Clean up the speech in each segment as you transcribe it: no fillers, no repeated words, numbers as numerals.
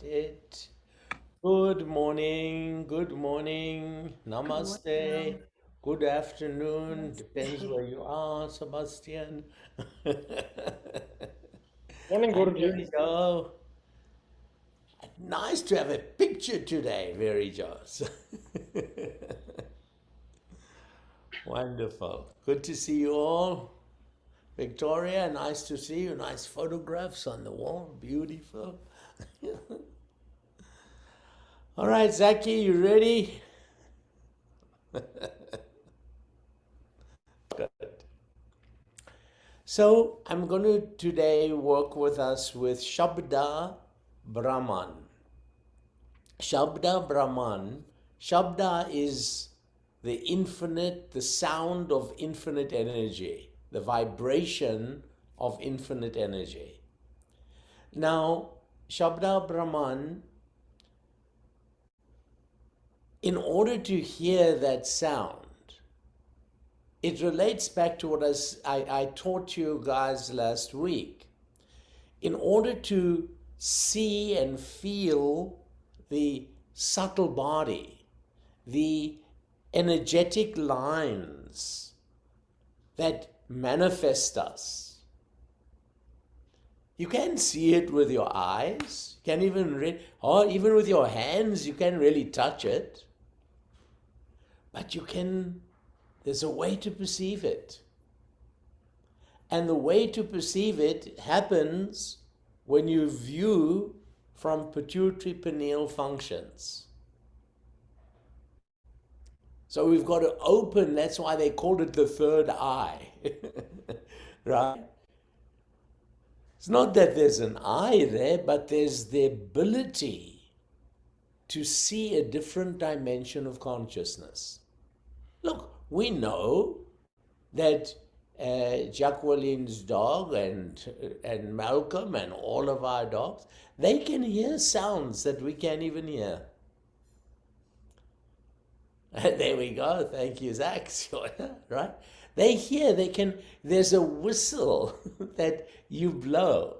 Got it. Good morning. Good morning. Good Namaste. morning. Good afternoon. Depends Namaste. where you are, Sebastian. Morning, Hi, Guruji. Mary Jo. Nice to have a picture today, Mary Jo. Wonderful. Good to see you all. Victoria, nice to see you. Nice photographs on the wall. Beautiful. All right, Zaki, you ready? Good. So I'm going to today work with us with Shabda Brahman. Shabda Brahman. Shabda is the infinite, the sound of infinite energy, the vibration of infinite energy. Now, Shabda Brahman, in order to hear that sound, it relates back to what I taught you guys last week. In order to see and feel the subtle body, the energetic lines that manifest us, you can see it with your eyes, you can or even with your hands, you can really touch it, but there's a way to perceive it. And the way to perceive it happens when you view from pituitary pineal functions. So we've got to open, that's why they called it the third eye. Right? It's not that there's an eye there, but there's the ability to see a different dimension of consciousness. Look, we know that Jacqueline's dog and Malcolm and all of our dogs, they can hear sounds that we can't even hear. There we go. Thank you, Zach. Right? There's a whistle that you blow,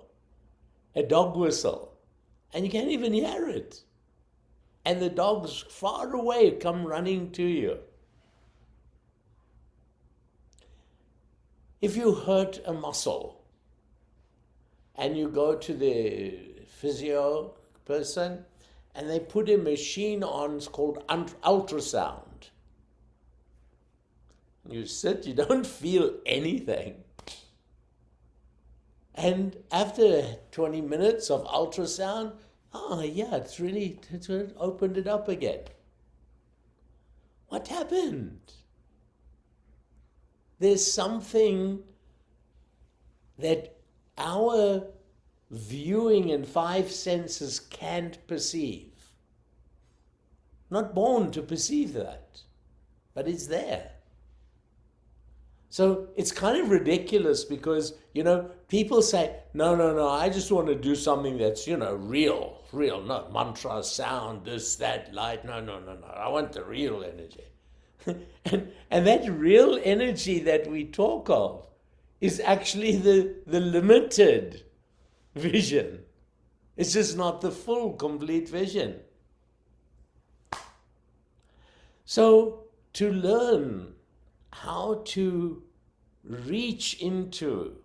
a dog whistle, and you can't even hear it. And the dogs far away come running to you. If you hurt a muscle and you go to the physio person and they put a machine on, it's called ultrasound. You sit, you don't feel anything. And after 20 minutes of ultrasound, it's opened it up again. What happened? There's something that our viewing and five senses can't perceive. Not born to perceive that, but it's there. So it's kind of ridiculous because, people say, no, I just want to do something that's, real, not mantra, sound, this, that, light. No. I want the real energy. and that real energy that we talk of is actually the limited vision. It's just not the full, complete vision. So to learn how to reach into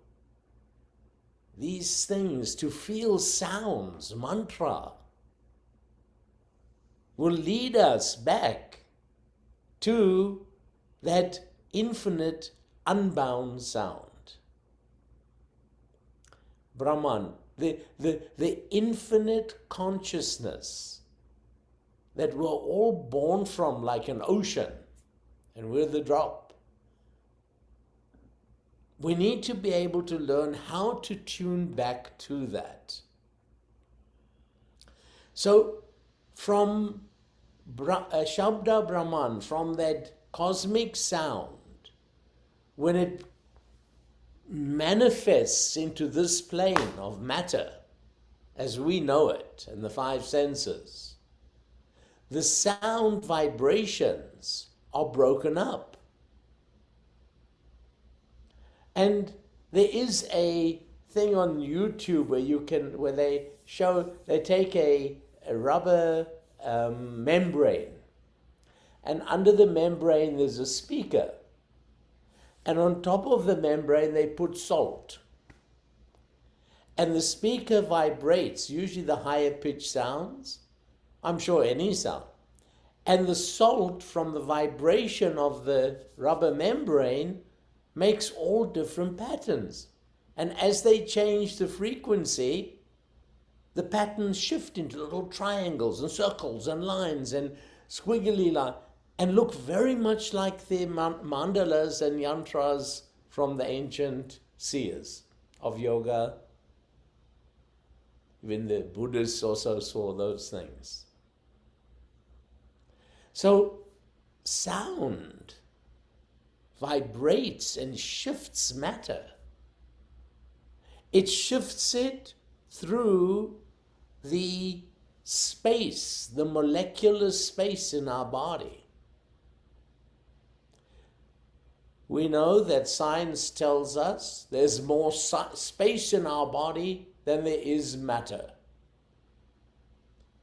these things, to feel sounds, mantra, will lead us back to that infinite, unbound sound. Brahman, the infinite consciousness that we're all born from like an ocean, and we're the drop. We need to be able to learn how to tune back to that. So, from Shabda Brahman, from that cosmic sound, when it manifests into this plane of matter as we know it in the five senses, the sound vibrations are broken up. And there is a thing on YouTube where they take a a rubber membrane. And under the membrane, there's a speaker. And on top of the membrane, they put salt. And the speaker vibrates, usually the higher pitch sounds, I'm sure any sound. And the salt from the vibration of the rubber membrane makes all different patterns. And as they change the frequency, the patterns shift into little triangles and circles and lines and squiggly lines and look very much like the mandalas and yantras from the ancient seers of yoga. Even the Buddhists also saw those things. So sound vibrates and shifts matter. It shifts it through the space, the molecular space in our body. We know that science tells us there's more space in our body than there is matter.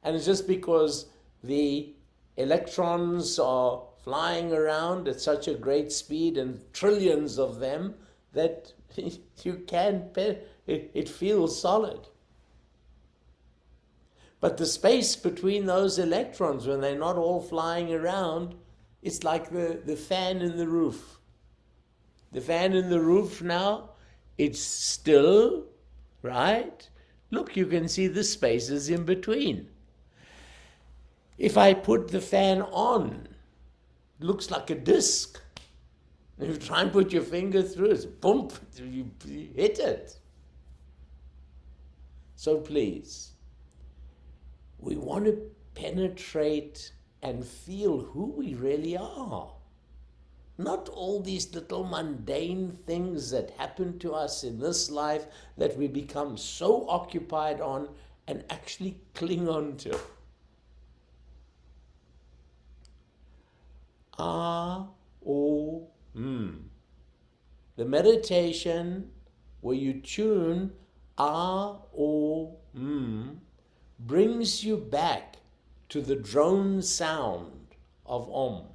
And it's just because the electrons are flying around at such a great speed and trillions of them that you can't, it feels solid. But the space between those electrons, when they're not all flying around, it's like the fan in the roof. The fan in the roof now, it's still, right? Look, you can see the spaces in between. If I put the fan on, it looks like a disc. If you try and put your finger through it, boom, you hit it. So please, we want to penetrate and feel who we really are. Not all these little mundane things that happen to us in this life that we become so occupied on and actually cling on to. The meditation where you tune brings you back to the drone sound of Om.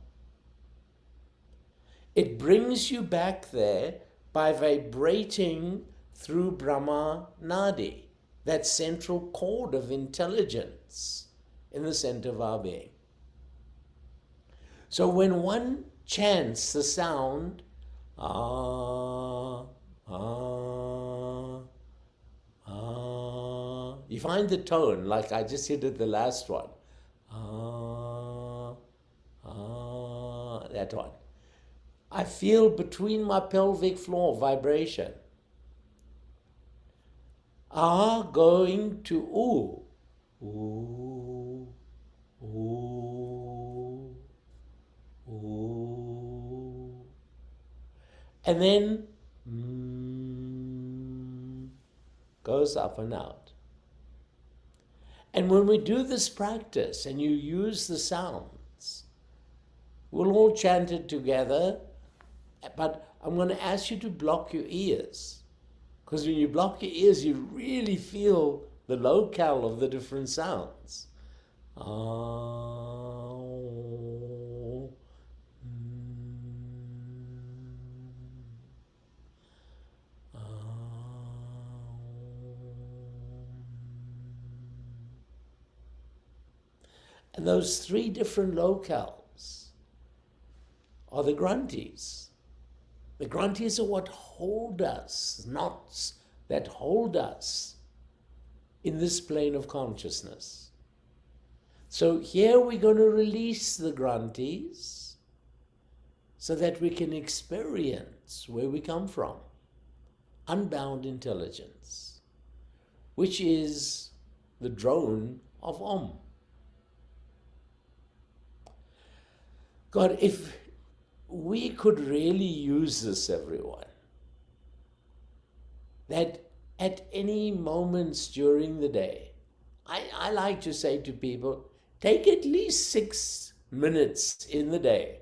It brings you back there by vibrating through Brahma Nadi, that central chord of intelligence in the center of our being. So when one chants the sound, you find the tone, like I just hit it the last one. That one. I feel between my pelvic floor vibration. Going to ooh. Ooh. Ooh. Ooh. And then goes up and out. And when we do this practice and you use the sounds, we'll all chant it together, but I'm going to ask you to block your ears. Because when you block your ears, you really feel the locale of the different sounds. And those three different locales are the granthis. The granthis are what hold us, knots that hold us in this plane of consciousness. So here we're going to release the granthis so that we can experience where we come from. Unbound intelligence, which is the drone of Om. God, if we could really use this, everyone, that at any moments during the day, I like to say to people, take at least 6 minutes in the day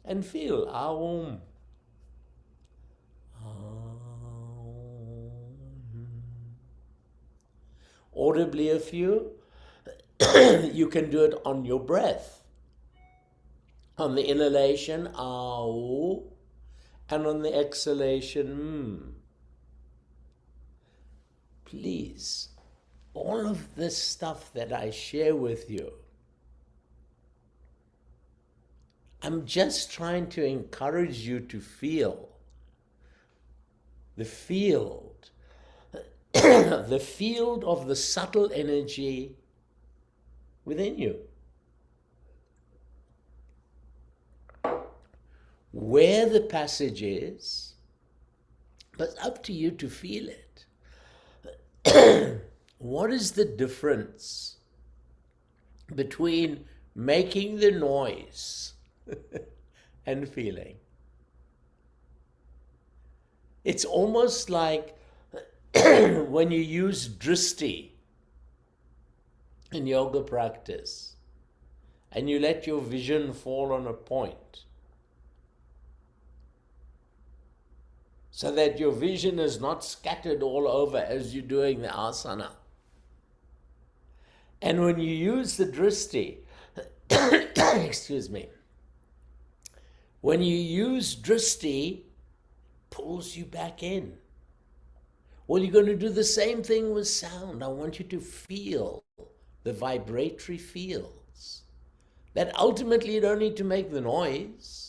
and feel Om. audibly a few. You can do it on your breath. On the inhalation, ow, and on the exhalation, Please, all of this stuff that I share with you, I'm just trying to encourage you to feel the field, the field of the subtle energy within you. Where the passage is, but it's up to you to feel it. What is the difference between making the noise and feeling? It's almost like when you use drishti in yoga practice and you let your vision fall on a point so that your vision is not scattered all over as you're doing the asana. And when you use the drishti, excuse me, when you use drishti, pulls you back in. Well, you're going to do the same thing with sound. I want you to feel the vibratory fields. That ultimately you don't need to make the noise.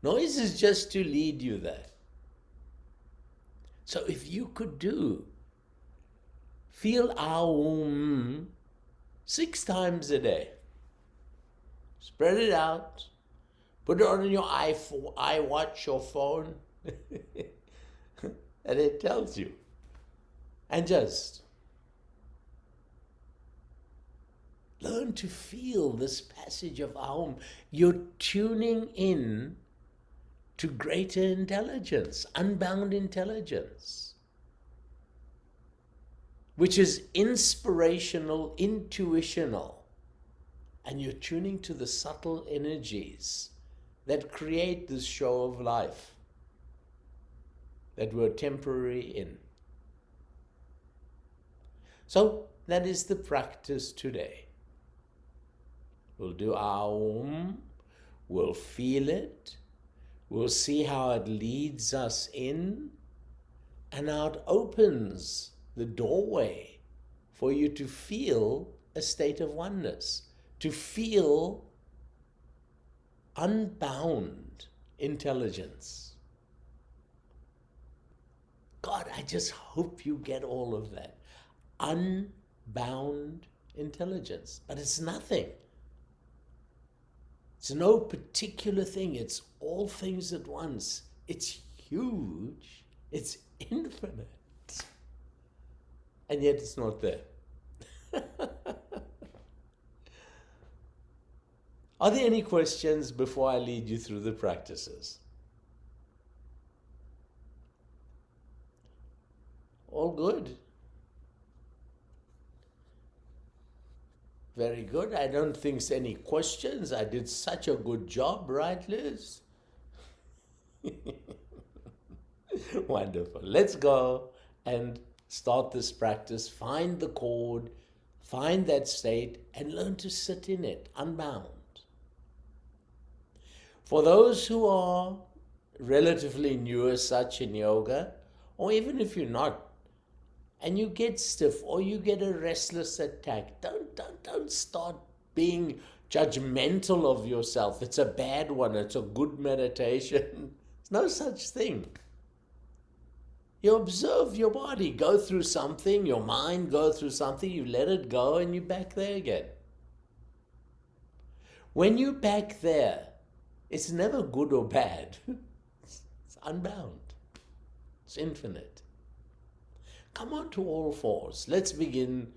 Noise is just to lead you there. So if you could feel Aum 6 times a day. Spread it out. Put it on your iWatch or phone. And it tells you. And just learn to feel this passage of Aum. You're tuning in to greater intelligence, unbound intelligence, which is inspirational, intuitional, and you're tuning to the subtle energies that create this show of life that we're temporary in. So that is the practice today. We'll do Aum, we'll feel it, we'll see how it leads us in and how it opens the doorway for you to feel a state of oneness, to feel unbound intelligence. God, I just hope you get all of that. Unbound intelligence. But it's nothing. It's no particular thing. It's all things at once. It's huge. It's infinite. And yet it's not there. Are there any questions before I lead you through the practices? All good? Very good. I don't think there's any questions. I did such a good job, right, Liz? Wonderful. Let's go and start this practice. Find the chord, find that state, and learn to sit in it, unbound. For those who are relatively new as such in yoga, or even if you're not, and you get stiff or you get a restless attack, don't start being judgmental of yourself. It's a bad one. It's a good meditation. There's no such thing. You observe your body go through something, your mind go through something, you let it go and you're back there again. When you're back there, it's never good or bad. It's unbound. It's infinite. Come on to all fours. Let's begin